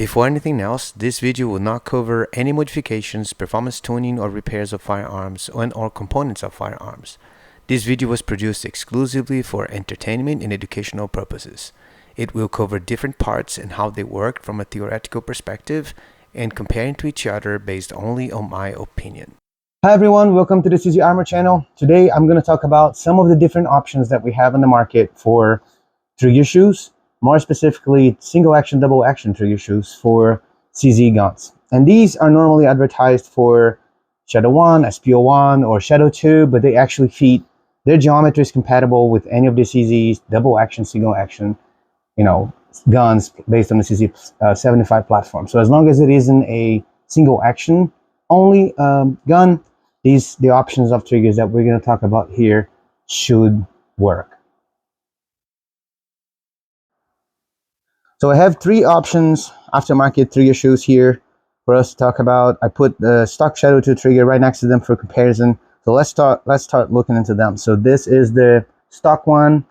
Before anything else, this video will not cover any modifications, performance tuning, or repairs of firearms or components of firearms. This video was produced exclusively for entertainment and educational purposes. It will cover different parts and how they work from a theoretical perspective and comparing to each other based only on my opinion. Hi everyone, welcome to the CZ Armor channel. Today I'm going to talk about some of the different options that we have in the market for trigger shoes, more specifically single action, double action trigger shoes for CZ guns. And these are normally advertised for Shadow 1, SPO1, or Shadow 2, but they actually fit, their geometry is compatible with any of the CZ's double action, single action, guns based on the CZ 75 platform. So as long as it isn't a single action only gun, the options of triggers that we're going to talk about here should work. So I have three options aftermarket trigger shoes here for us to talk about. I put the stock Shadow 2 trigger right next to them for comparison. So let's start looking into them. So this is the stock one,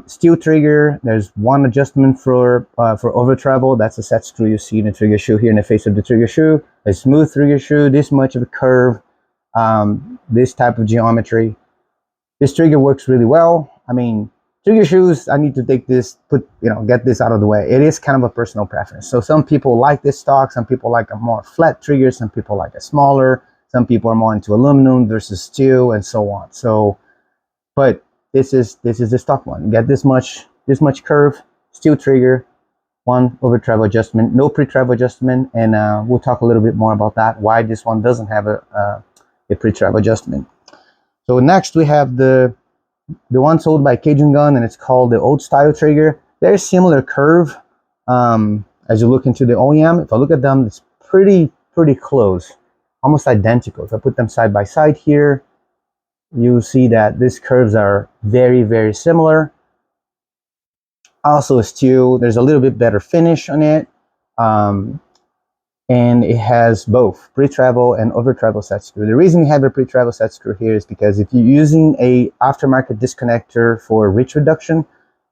steel trigger. There's one adjustment for over travel. That's a set screw you see in the trigger shoe here in the face of the trigger shoe. A smooth trigger shoe, this much of a curve, this type of geometry. This trigger works really well. I mean, trigger shoes, I need to take this, get this out of the way. It is kind of a personal preference. So some people like this stock, some people like a more flat trigger, some people like a smaller, some people are more into aluminum versus steel and so on. So, but this is the stock one. You get this much curve, steel trigger, one over travel adjustment, no pre-travel adjustment, and we'll talk a little bit more about that, why this one doesn't have a pre-travel adjustment. So next we have the one sold by Cajun Gun, and it's called the old style trigger. Very similar curve as you look into the OEM. If I look at them, it's pretty close, almost identical. If I put them side by side here, you see that these curves are very similar. Also steel, there's a little bit better finish on it, and it has both pre-travel and over travel set screw. The reason you have a pre-travel set screw here is because if you're using a aftermarket disconnector for reach reduction,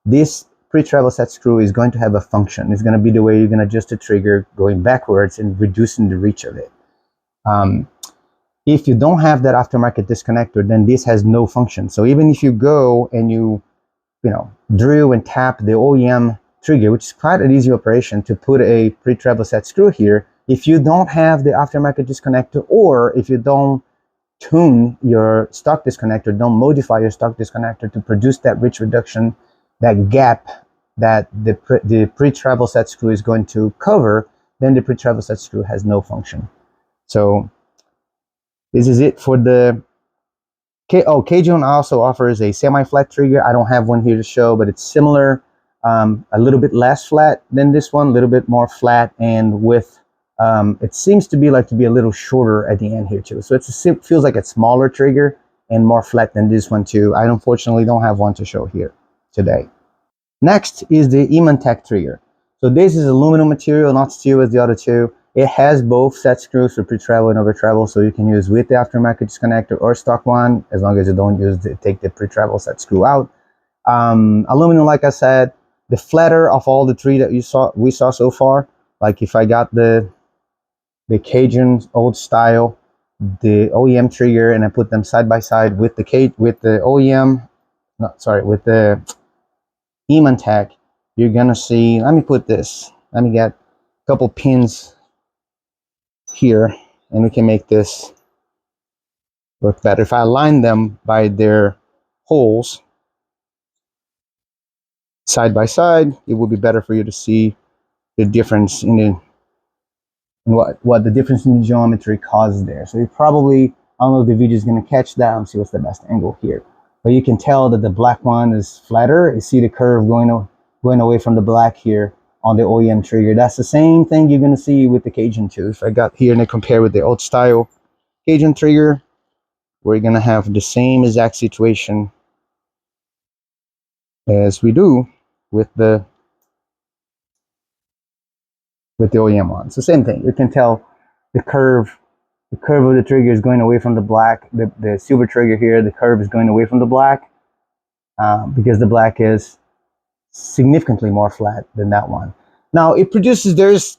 this pre-travel set screw is going to have a function. It's going to be the way you're going to adjust the trigger going backwards and reducing the reach of it. If you don't have that aftermarket disconnector, then this has no function. So even if you go and you drill and tap the OEM trigger, which is quite an easy operation to put a pre-travel set screw here, if you don't have the aftermarket disconnector, or if you don't tune your stock disconnector, don't modify your stock disconnector to produce that reach reduction, that gap that the pre-travel set screw is going to cover, then the pre-travel set screw has no function. So this is it for the Cajun also offers a semi-flat trigger. I don't have one here to show, but it's similar, a little bit less flat than this one, a little bit more flat, and with it seems to be a little shorter at the end here too. So it feels like a smaller trigger and more flat than this one too. I unfortunately don't have one to show here today. Next is the Tech trigger. So this is aluminum material, not steel as the other two. It has both set screws for pre-travel and over travel, so you can use with the aftermarket disconnector or stock one, as long as you don't take the pre-travel set screw out. Aluminum, like I said, the flatter of all the three that we saw so far. Like if I got the Cajun old style, the OEM trigger, and I put them side by side with the Tech, you're gonna see. Let me get a couple pins here, and we can make this work better. If I align them by their holes side by side, it will be better for you to see the difference in what the difference in the geometry causes there. So you probably, I don't know if the video is going to catch that. Let's see what's the best angle here. But you can tell that the black one is flatter. You see the curve going away from the black here on the OEM trigger. That's the same thing you're going to see with the Cajun too. If I got here and I compare with the old style Cajun trigger, we're going to have the same exact situation as we do with the OEM one. So same thing. You can tell the curve of the trigger is going away from the black. The silver trigger here, the curve is going away from the black because the black is significantly more flat than that one. Now it produces, there's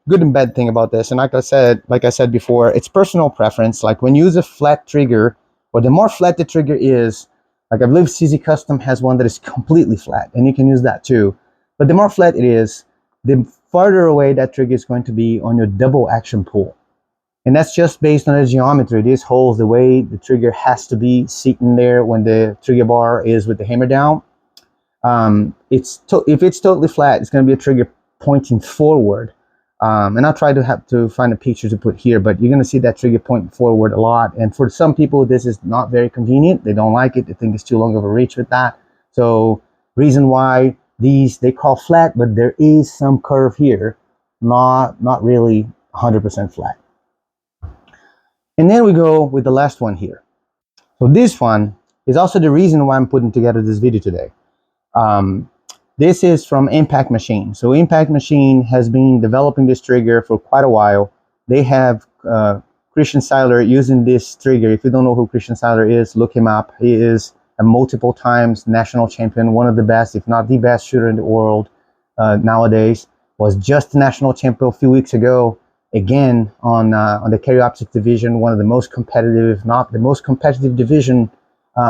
good and bad thing about this. And like I said before, it's personal preference. Like when you use a flat trigger, or the more flat the trigger is, like I believe CZ Custom has one that is completely flat, and you can use that too. But the more flat it is, the farther away that trigger is going to be on your double action pull. And that's just based on the geometry. These holes, the way the trigger has to be sitting there when the trigger bar is with the hammer down. If it's totally flat, it's going to be a trigger pointing forward. And I'll try to find a picture to put here, but you're going to see that trigger pointing forward a lot. And for some people, this is not very convenient. They don't like it. They think it's too long of a reach with that. So reason why these they call flat, but there is some curve here, not really 100% flat. And then we go with the last one here. So this one is also the reason why I'm putting together this video today. This is from Impact Machine. So Impact Machine has been developing this trigger for quite a while. They have Christian Seiler using this trigger. If you don't know who Christian Seiler is, look him up. He is a multiple times national champion, one of the best, if not the best shooter in the world nowadays. Was just national champion a few weeks ago. Again, on the carry optics division, one of the most competitive, if not the most competitive division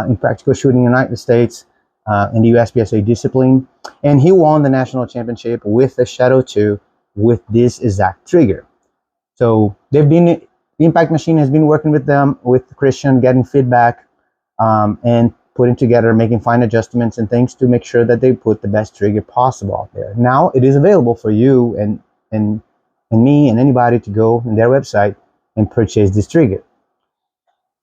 in practical shooting in the United States. In the USPSA discipline, and he won the national championship with the Shadow 2 with this exact trigger. So Impact Machine has been working with them, with Christian, getting feedback and putting together, making fine adjustments and things to make sure that they put the best trigger possible out there. Now it is available for you and me and anybody to go on their website and purchase this trigger.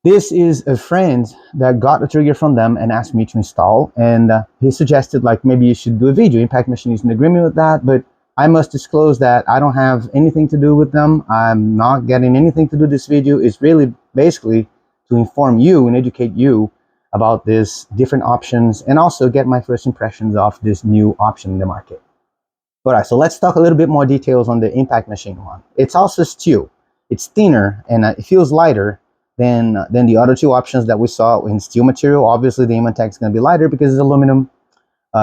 This is a friend that got a trigger from them and asked me to install, and he suggested like maybe you should do a video. Impact Machine is in agreement with that, but I must disclose that I don't have anything to do with them. I'm not getting anything to do this video. It's really basically to inform you and educate you about these different options and also get my first impressions of this new option in the market. All right, so let's talk a little bit more details on the Impact Machine one. It's also steel. It's thinner and it feels lighter than the other two options that we saw in steel material. Obviously, the Immantech is going to be lighter because it's aluminum.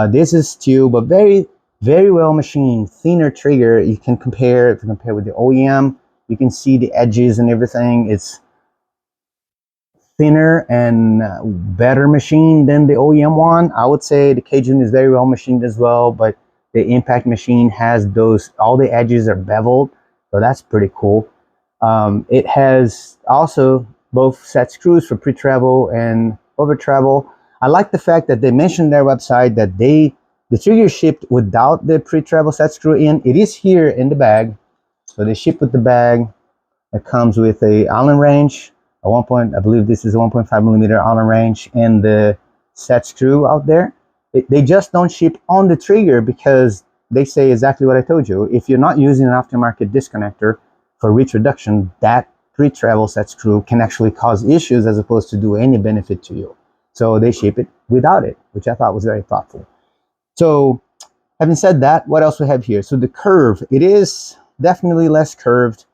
This is steel, but very, very well machined, thinner trigger. You can compare, if you compare with the OEM, you can see the edges and everything. It's thinner and better machined than the OEM one. I would say the Cajun is very well machined as well, but the Impact Machine has all the edges are beveled, so that's pretty cool. It has also both set screws for pre-travel and over travel. I like the fact that they mentioned their website that the trigger shipped without the pre-travel set screw in. It is here in the bag, so they ship with the bag. It comes with a Allen wrench, I believe this is a 1.5 millimeter Allen wrench, and the set screw out there. They just don't ship on the trigger because they say exactly what I told you. If you're not using an aftermarket disconnector for reach reduction, that pre-travel set screw can actually cause issues as opposed to do any benefit to you. So they ship it without it, which I thought was very thoughtful. So having said that, what else we have here? So the curve, it is definitely less curved,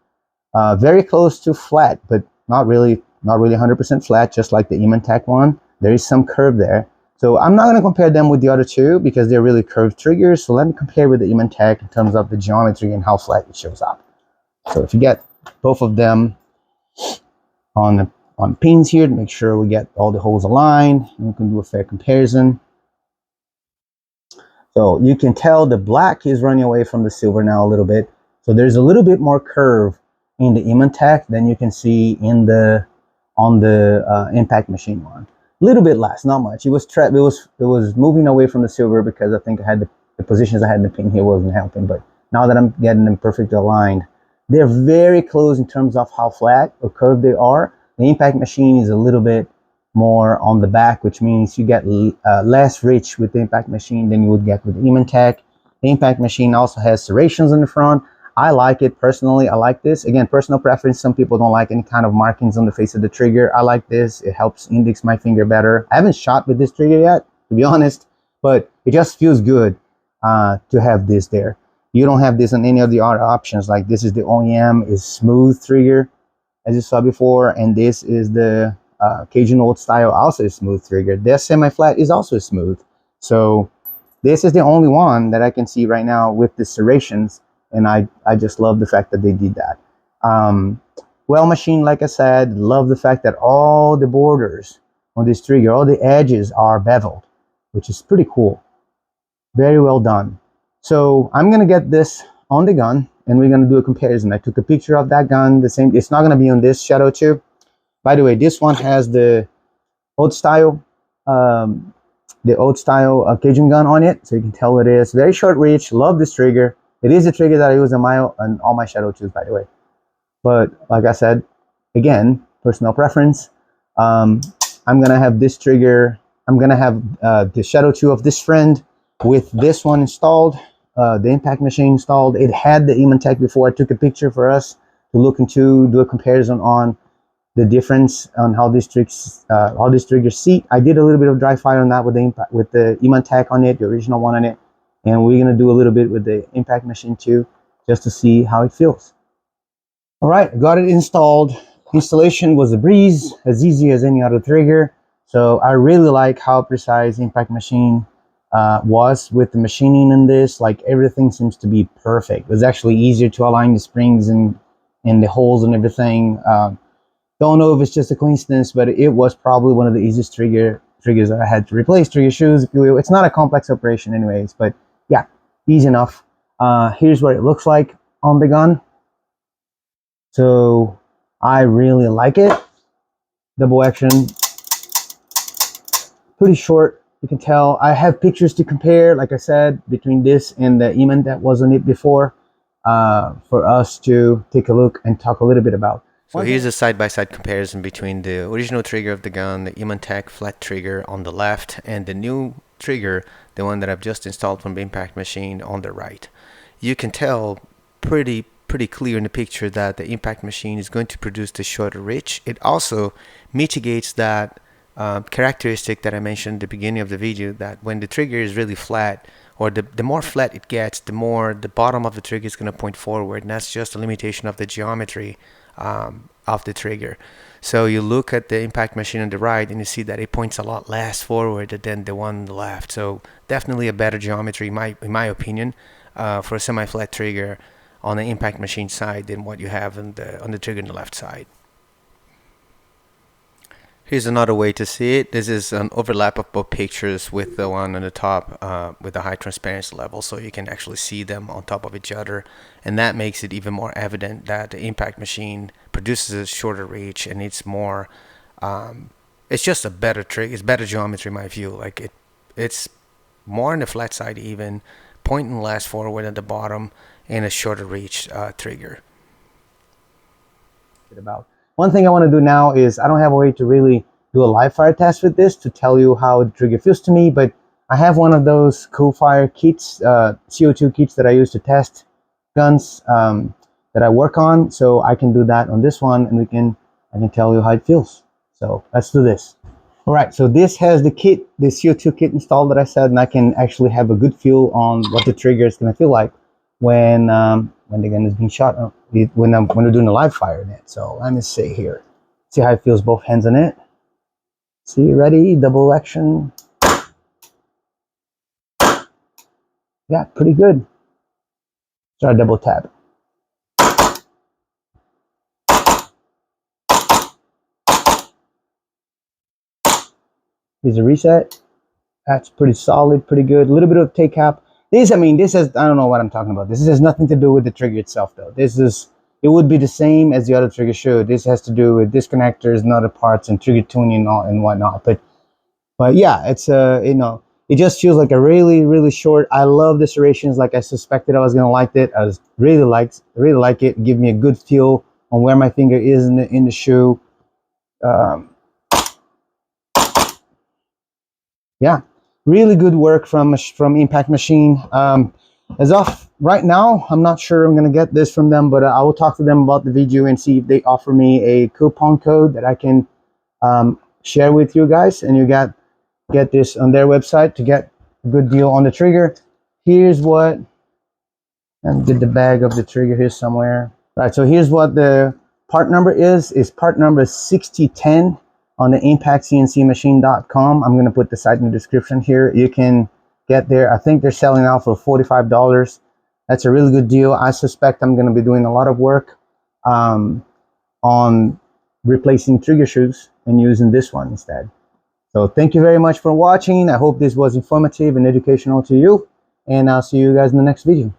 very close to flat, but not really 100% flat, just like the Immantech one. There is some curve there. So I'm not going to compare them with the other two because they're really curved triggers. So let me compare with the Immantech in terms of the geometry and how flat it shows up. So if you get both of them on pins here to make sure we get all the holes aligned, and we can do a fair comparison. So you can tell the black is running away from the silver now a little bit. So there's a little bit more curve in the Immantech than you can see in on the Impact Machine one. A little bit less, not much. It was moving away from the silver because I think I had the positions I had in the pin here wasn't helping. But now that I'm getting them perfectly aligned, they're very close in terms of how flat or curved they are. The Impact Machine is a little bit more on the back, which means you get less reach with the Impact Machine than you would get with the Immantech. The Impact Machine also has serrations in the front. I like it personally. I like this. Again, personal preference. Some people don't like any kind of markings on the face of the trigger. I like this. It helps index my finger better. I haven't shot with this trigger yet, to be honest, but it just feels good to have this there. You don't have this on any of the other options. Like this is the OEM is smooth trigger, as you saw before, and this is the Cajun old style, also a smooth trigger. Their semi-flat is also smooth. So this is the only one that I can see right now with the serrations and I just love the fact that they did that. Well machined, like I said. Love the fact that all the borders on this trigger, all the edges are beveled, which is pretty cool. Very well done. So I'm gonna get this on the gun and we're gonna do a comparison. I took a picture of that gun, the same, it's not gonna be on this shadow tube. By the way, this one has the old style Cajun gun on it, so you can tell it is very short reach. Love this trigger. It is the trigger that I use on all my shadow tubes, by the way. But like I said, again, personal preference. I'm gonna have this trigger. I'm gonna have the shadow tube of this friend with this one installed, the impact machine installed. It had the Emantech before. I took a picture for us to look into, do a comparison on the difference on how these triggers seat. I did a little bit of dry fire on that with the Emantech on it, the original one on it, and we're gonna do a little bit with the impact machine too, just to see how it feels. All right, got it installed. Installation was a breeze, as easy as any other trigger. So I really like how precise impact machine was with the machining in this. Like, everything seems to be perfect. It was actually easier to align the springs and the holes and everything. Don't know if it's just a coincidence, but it was probably one of the easiest triggers that I had to replace. Trigger shoes, if you will. It's not a complex operation anyways, but yeah, easy enough. Here's what it looks like on the gun. So I really like it. Double action, pretty short. You can tell I have pictures to compare, like I said, between this and the Eman that was on it before, for us to take a look and talk a little bit about. So here's a side-by-side comparison between the original trigger of the gun, the Emantech flat trigger on the left, and the new trigger, the one that I've just installed from the impact machine, on the right. You can tell pretty clear in the picture that the impact machine is going to produce the shorter reach. It also mitigates that characteristic that I mentioned at the beginning of the video, that when the trigger is really flat, or the more flat it gets, the more the bottom of the trigger is going to point forward, and that's just a limitation of the geometry of the trigger. So you look at the impact machine on the right and you see that it points a lot less forward than the one on the left. So definitely a better geometry, in my opinion, for a semi-flat trigger on the impact machine side than what you have on the trigger on the left side. Here's another way to see it. This is an overlap of both pictures with the one on the top with a high transparency level, so you can actually see them on top of each other, and that makes it even more evident that the impact machine produces a shorter reach, and it's more it's just a better trigger. It's better geometry in my view. Like it's more on the flat side, even pointing less forward at the bottom, and a shorter reach trigger. About one thing I want to do now is, I don't have a way to really do a live fire test with this to tell you how the trigger feels to me, but I have one of those cool fire kits, CO2 kits that I use to test guns that I work on, so I can do that on this one, and I can tell you how it feels. So let's do this. All right, so this has the kit, the CO2 kit installed that I said, and I can actually have a good feel on what the trigger is going to feel like when the gun is being shot, when we're doing a live fire in it. So let me see here. See how it feels, both hands on it. See, ready, double action. Yeah, pretty good. Try a double tap. Here's a reset. That's pretty solid, pretty good. A little bit of take cap. This has, I don't know what I'm talking about. This has nothing to do with the trigger itself, though. It would be the same as the other trigger should. This has to do with disconnectors and other parts and trigger tuning and whatnot. But yeah, it's it just feels like a really short. I love the serrations, like I suspected I was gonna like it. I really like it. Give me a good feel on where my finger is in the shoe. Yeah, really good work from Impact Machine. As of right now, I'm not sure I'm gonna get this from them, but I will talk to them about the video and see if they offer me a coupon code that I can share with you guys, and you get this on their website to get a good deal on the trigger. Here's what, and get the bag of the trigger here somewhere. All right, so here's what the part number is part number 6010 on the impactcncmachine.com. I'm going to put the site in the description here. You can get there. I think they're selling out for $45. That's a really good deal. I suspect I'm going to be doing a lot of work on replacing trigger shoes and using this one instead. So thank you very much for watching. I hope this was informative and educational to you, and I'll see you guys in the next video.